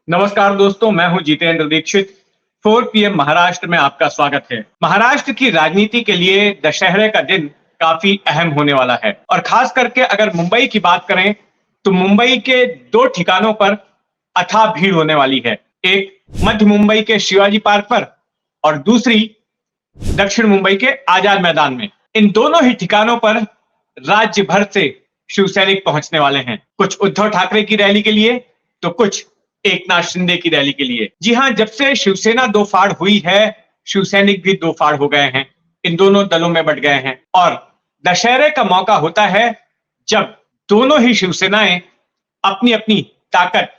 नमस्कार दोस्तों, मैं हूं जितेंद्र दीक्षित। 4 पीएम महाराष्ट्र में आपका स्वागत है। महाराष्ट्र की राजनीति के लिए दशहरे का दिन काफी अहम होने वाला है और खास करके अगर मुंबई की बात करें तो मुंबई के दो ठिकानों पर अथाह भीड़ होने वाली है। एक मध्य मुंबई के शिवाजी पार्क पर और दूसरी दक्षिण मुंबई के आजाद मैदान में। इन दोनों ही ठिकानों पर राज्य भर से शिव सैनिक पहुंचने वाले हैं। कुछ उद्धव ठाकरे की रैली के लिए तो कुछ एकनाथ शिंदे की रैली के लिए। जी हां, जब से शिवसेना दो फाड़ हुई है, शिव सैनिक भी दो फाड़ हो गए हैं, इन दोनों दलों में बंट गए हैं और दशहरे का मौका होता है जब दोनों ही शिवसेनाएं अपनी अपनी ताकत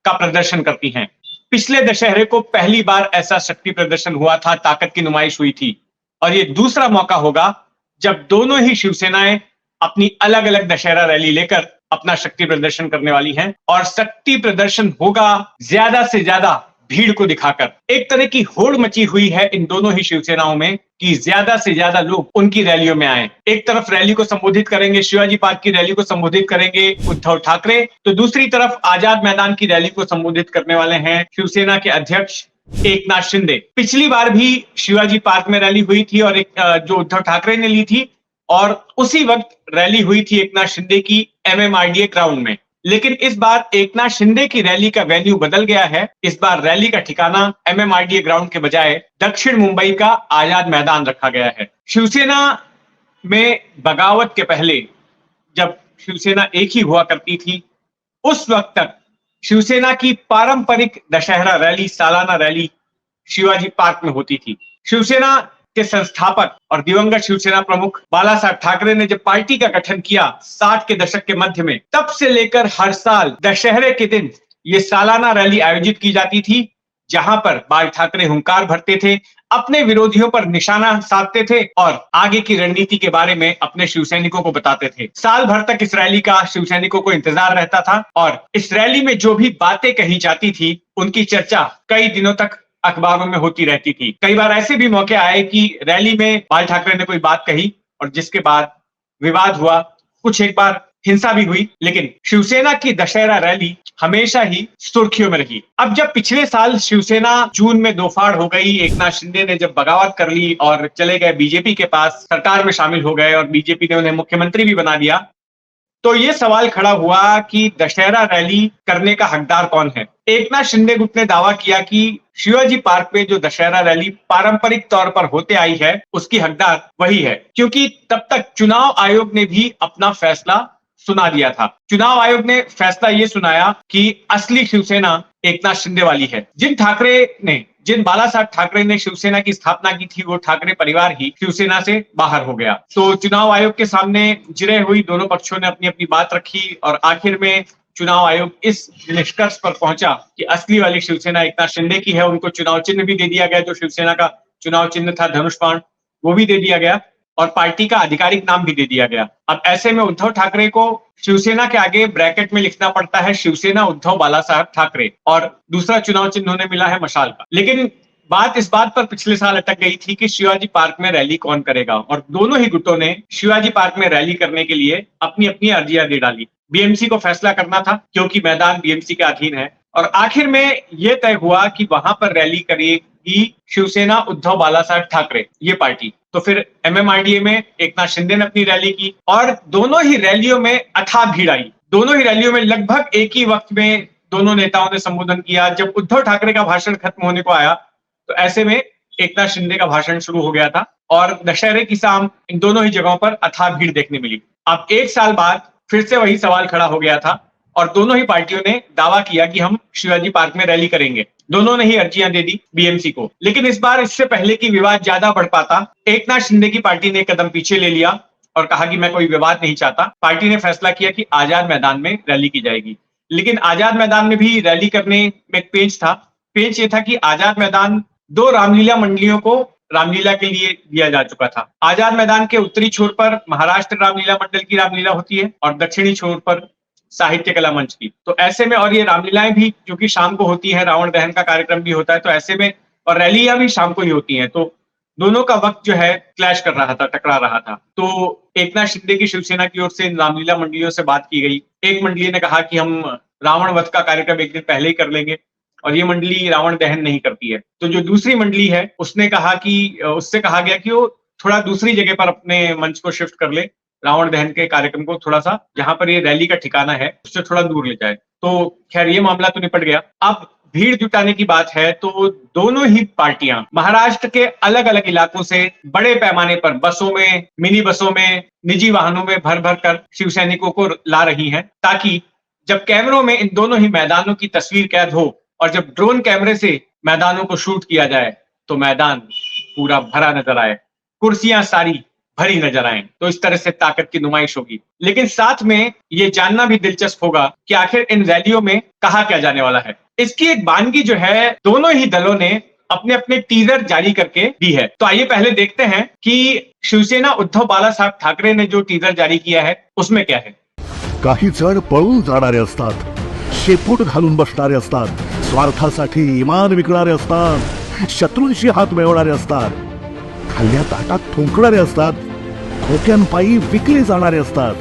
का प्रदर्शन करती हैं। पिछले दशहरे को पहली बार ऐसा शक्ति प्रदर्शन हुआ था, ताकत की नुमाइश हुई थी और ये दूसरा मौका होगा जब दोनों ही शिवसेनाएं अपनी अलग अलग दशहरा रैली लेकर अपना शक्ति प्रदर्शन करने वाली हैं और शक्ति प्रदर्शन होगा ज्यादा से ज्यादा भीड़ को दिखाकर। एक तरह की होड़ मची हुई है इन दोनों ही शिवसेनाओं में कि ज्यादा से ज्यादा लोग उनकी रैलियों में आए। एक तरफ रैली को संबोधित करेंगे, शिवाजी पार्क की रैली को संबोधित करेंगे उद्धव ठाकरे, तो दूसरी तरफ आजाद मैदान की रैली को संबोधित करने वाले हैं शिवसेना के अध्यक्ष एकनाथ शिंदे। पिछली बार भी शिवाजी पार्क में रैली हुई थी और जो उद्धव ठाकरे ने ली थी और उसी वक्त रैली हुई थी एकनाथ शिंदे की एमएमआरडीए ग्राउंड में। लेकिन इस बार एकनाथ शिंदे की रैली का वेन्यू बदल गया है। इस बार रैली का ठिकाना एमएमआरडीए ग्राउंड के बजाय दक्षिण मुंबई का आजाद मैदान रखा गया है। शिवसेना में बगावत के पहले जब शिवसेना एक ही हुआ करती थी, उस वक्त तक शिवसेना की पारंपरिक दशहरा रैली, सालाना रैली शिवाजी पार्क में होती थी। शिवसेना के संस्थापक और दिवंगत शिवसेना प्रमुख बाला साहब ठाकरे ने जब पार्टी का गठन किया 60 के दशक के मध्य में, तब से लेकर हर साल दशहरे के दिन ये सालाना रैली आयोजित की जाती थी, जहां पर बाल ठाकरे हुंकार भरते थे, अपने विरोधियों पर निशाना साधते थे और आगे की रणनीति के बारे में अपने शिव सैनिकों को बताते थे। साल भर तक इस रैली का शिव सैनिकों को इंतजार रहता था और इस रैली में जो भी बातें कही जाती थी, उनकी चर्चा कई दिनों तक अखबारों में होती रहती थी। कई बार ऐसे भी मौके आए कि रैली में बाल ठाकरे ने कोई बात कही और जिसके बाद विवाद हुआ, कुछ एक बार हिंसा भी हुई, लेकिन शिवसेना की दशहरा रैली हमेशा ही सुर्खियों में रही। अब जब पिछले साल शिवसेना जून में दो फाड़ हो गई, एकनाथ शिंदे ने जब बगावत कर ली और चले गए बीजेपी के पास, सरकार में शामिल हो गए और बीजेपी ने उन्हें मुख्यमंत्री भी बना दिया, तो ये सवाल खड़ा हुआ कि दशहरा रैली करने का हकदार कौन है। एकनाथ शिंदे गुट ने दावा किया कि शिवाजी पार्क पे जो दशहरा रैली पारंपरिक तौर पर होते आई है, उसकी हकदार वही है, क्योंकि तब तक चुनाव आयोग ने भी अपना फैसला सुना दिया था। चुनाव आयोग ने फैसला ये सुनाया कि असली शिवसेना एकनाथ शिंदे वाली है। जिन बाला साहब ठाकरे ने शिवसेना की स्थापना की थी, वो ठाकरे परिवार ही शिवसेना से बाहर हो गया। तो चुनाव आयोग के सामने जिरह हुई, दोनों पक्षों ने अपनी अपनी बात रखी और आखिर में चुनाव आयोग इस निष्कर्ष पर पहुंचा कि असली वाली शिवसेना एकनाथ शिंदे की है। उनको चुनाव चिन्ह भी दे दिया गया, जो शिवसेना का चुनाव चिन्ह था धनुष बाण, वो भी दे दिया गया और पार्टी का आधिकारिक नाम भी दे दिया गया। अब ऐसे में उद्धव ठाकरे को शिवसेना के आगे ब्रैकेट में लिखना पड़ता है शिवसेना उद्धव बाला साहब ठाकरे और दूसरा चुनाव चिन्ह उन्हें मिला है मशाल का। लेकिन बात इस बात पर पिछले साल अटक गई थी कि शिवाजी पार्क में रैली कौन करेगा और दोनों ही गुटों ने शिवाजी पार्क में रैली करने के लिए अपनी अपनी अर्जियां दे डाली। बीएमसी को फैसला करना था क्योंकि मैदान बीएमसी के अधीन है और आखिर में यह तय हुआ कि वहां पर रैली करेगी शिवसेना उद्धव बाला साहब ठाकरे, ये पार्टी। तो फिर एमएमआरडीए में एकनाथ शिंदे ने अपनी रैली की और दोनों ही रैलियों में अथाह भीड़ आई। दोनों ही रैलियों में लगभग एक ही वक्त में दोनों नेताओं ने संबोधन किया। जब उद्धव ठाकरे का भाषण खत्म होने को आया तो ऐसे में एकनाथ शिंदे का भाषण शुरू हो गया था और दशहरे की शाम इन दोनों ही जगहों पर अथाह भीड़ देखने मिली। अब एक साल बाद फिर से वही सवाल खड़ा हो गया था और दोनों ही पार्टियों ने दावा किया कि हम शिवाजी पार्क में रैली करेंगे। दोनों ने ही अर्जियां दे दी बीएमसी को। लेकिन इस बार इससे पहले कि विवाद ज्यादा बढ़ पाता, एकनाथ शिंदे की पार्टी ने कदम पीछे ले लिया और कहा कि मैं कोई विवाद नहीं चाहता। पार्टी ने फैसला किया कि आजाद मैदान में रैली की जाएगी। लेकिन आजाद मैदान में भी रैली करने में एक पेंच था। पेंच ये था कि आजाद मैदान दो रामलीला मंडलियों को रामलीला के लिए दिया जा चुका था। आजाद मैदान के उत्तरी छोर पर महाराष्ट्र रामलीला मंडल की रामलीला होती है और दक्षिणी छोर पर साहित्य कला मंच की। तो ऐसे में, और ये रामलीलाएं भी जो कि शाम को होती है, रावण दहन का कार्यक्रम भी होता है, तो ऐसे में और रैलियां भी शाम को ही होती हैं, तो दोनों का वक्त जो है क्लैश कर रहा था, टकरा रहा था। तो एकनाथ शिंदे की शिवसेना की ओर से इन रामलीला मंडलियों से बात की गई। एक मंडली ने कहा कि हम रावण वध का कार्यक्रम एक दिन पहले ही कर लेंगे और ये मंडली रावण दहन नहीं करती है। तो जो दूसरी मंडली है उसने कहा कि उससे कहा गया कि वो थोड़ा दूसरी जगह पर अपने मंच को शिफ्ट कर ले, रावण दहन के कार्यक्रम को थोड़ा सा जहां पर ये रैली का ठिकाना है उससे थोड़ा दूर ले जाए। तो खैर ये मामला तो निपट गया। अब भीड़ जुटाने की बात है तो दोनों ही पार्टियां महाराष्ट्र के अलग अलग इलाकों से बड़े पैमाने पर बसों में, मिनी बसों में, निजी वाहनों में भर भर कर शिव सैनिकों को ला रही हैं, ताकि जब कैमरों में इन दोनों ही मैदानों की तस्वीर कैद हो और जब ड्रोन कैमरे से मैदानों को शूट किया जाए तो मैदान पूरा भरा नजर आए, कुर्सियां सारी भरी नजर आए। तो इस तरह से ताकत की नुमाइश होगी। लेकिन साथ में ये जानना भी दिलचस्प होगा कि आखिर इन रैलियों में कहा क्या जाने वाला है। इसकी एक बानगी जो है दोनों ही दलों ने अपने अपने टीजर जारी करके दी है। तो आइए पहले देखते हैं कि शिवसेना उद्धव बाळासाहेब ठाकरे ने जो टीजर जारी किया है उसमें क्या है। काही जण पळून जाणारे असतात, शेपूट घालून बसणारे असतात, स्वार्थासाठी इमान विकणारे असतात, शत्रूंशी हात मिळवणारे असतात, खाल्ल्या ताटात थुंकणारे असतात, खोक्यांपायी विकले जाणारे असतात,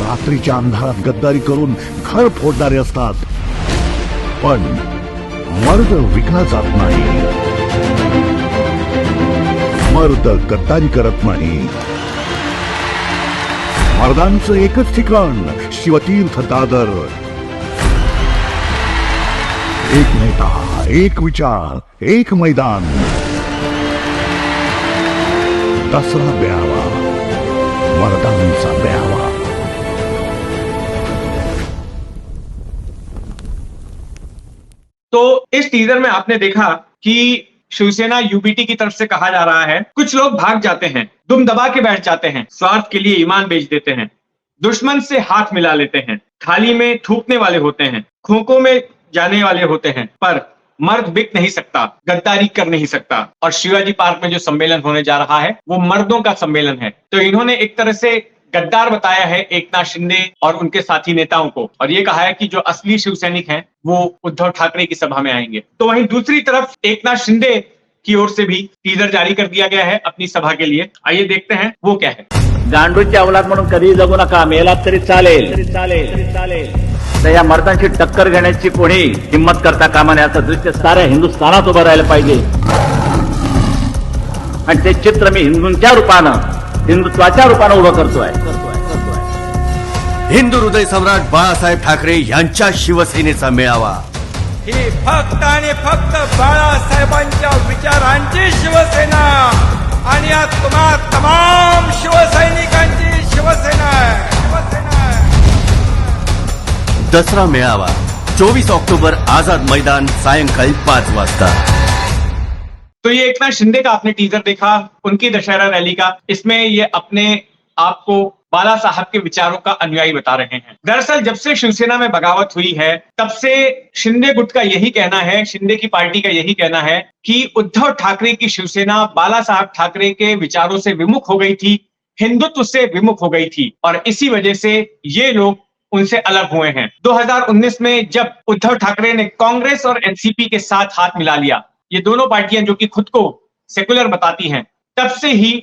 रात्रीच्या अंधारात गद्दारी करून घर फोडणारे असतात, पण मर्द विकला जात नाही, मर्द गद्दारी करत नाही। मर्दांचं एकच ठिकाण शिवतीर्थ दादर। एक नेता, एक विचार, एक मैदान, दसरा ब्यावा, मर्दांचा ब्यावा। तो इस टीजर में आपने देखा कि शिवसेना यूबीटी की तरफ से कहा जा रहा है कुछ लोग भाग जाते हैं, दुम दबा के बैठ जाते हैं, स्वार्थ के लिए ईमान बेच देते हैं, दुश्मन से हाथ मिला लेते हैं, थाली में थूकने वाले होते हैं, खोखों में जाने वाले होते हैं, पर मर्द बिक नहीं सकता, गद्दारी कर नहीं सकता। और शिवाजी पार्क में जो सम्मेलन होने जा रहा है वो मर्दों का सम्मेलन है। तो इन्होंने एक तरह से गद्दार बताया है एकनाथ शिंदे और उनके साथी नेताओं को, और ये कहा है कि जो असली शिव सैनिक हैं वो उद्धव ठाकरे की सभा में आएंगे। तो वहीं दूसरी तरफ एकनाथ शिंदे की ओर से भी टीजर जारी कर दिया गया है अपनी सभा के लिए। आइए देखते हैं वो क्या है। गांडूची अवलाद म्हणून कधी जगू नका, मेलात तरी चालेल, तर या मर्दांची टक्कर घेण्याची कोणी हिंमत करता कामा नये असं दृश्य साऱ्या हिंदुस्थानात उभं राहायला पाहिजे। आणि ते चित्र मी हिंदूंच्या रूपानं, हिंदुत्वाच्या रूपानं उभं करतोय। हिंदू हृदय सम्राट बाळासाहेब ठाकरे यांच्या शिवसेनेचा मेळावा, ही फक्त आणि फक्त बाळासाहेबांच्या विचारांची शिवसेना आणि या तुम्हा तमाम शिवसैनिकांची शिवसेना आहे। दसरा मेळावा 24 ऑक्टोबर आझाद मैदान, सायंकाळी 5 वाजता। तो ये एकनाथ शिंदे का आपने टीजर देखा उनकी दशहरा रैली का। इसमें ये अपने आप को बाला साहब के विचारों का अनुयायी बता रहे हैं। दरअसल जब से शिवसेना में बगावत हुई है तब से शिंदे गुट का यही कहना है, शिंदे की पार्टी का यही कहना है कि उद्धव ठाकरे की शिवसेना बाला साहब ठाकरे के विचारों से विमुख हो गई थी, हिंदुत्व से विमुख हो गई थी, और इसी वजह से ये लोग उनसे अलग हुए हैं। 2019 में जब उद्धव ठाकरे ने कांग्रेस और एनसीपी के साथ हाथ मिला लिया, ये दोनों पार्टियां जो कि खुद को सेकुलर बताती हैं, तब से ही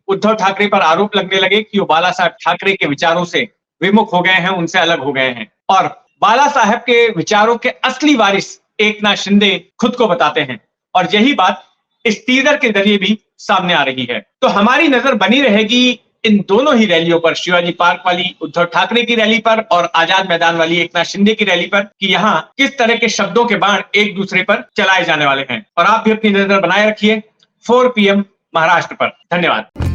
उद्धव ठाकरे पर आरोप लगने लगे कि वो बाला साहब ठाकरे के विचारों से विमुख हो गए हैं, उनसे अलग हो गए हैं। और बाला साहब के विचारों के असली वारिस एकनाथ शिंदे खुद को बताते हैं, और यही बात इस टीजर के जरिए भी सामने आ रही है। तो हमारी नजर बनी रहेगी इन दोनों ही रैलियों पर, शिवाजी पार्क वाली उद्धव ठाकरे की रैली पर और आजाद मैदान वाली एकनाथ शिंदे की रैली पर, कि यहाँ किस तरह के शब्दों के बाण एक दूसरे पर चलाए जाने वाले हैं। और आप भी अपनी नजर बनाए रखिए 4 PM महाराष्ट्र पर। धन्यवाद।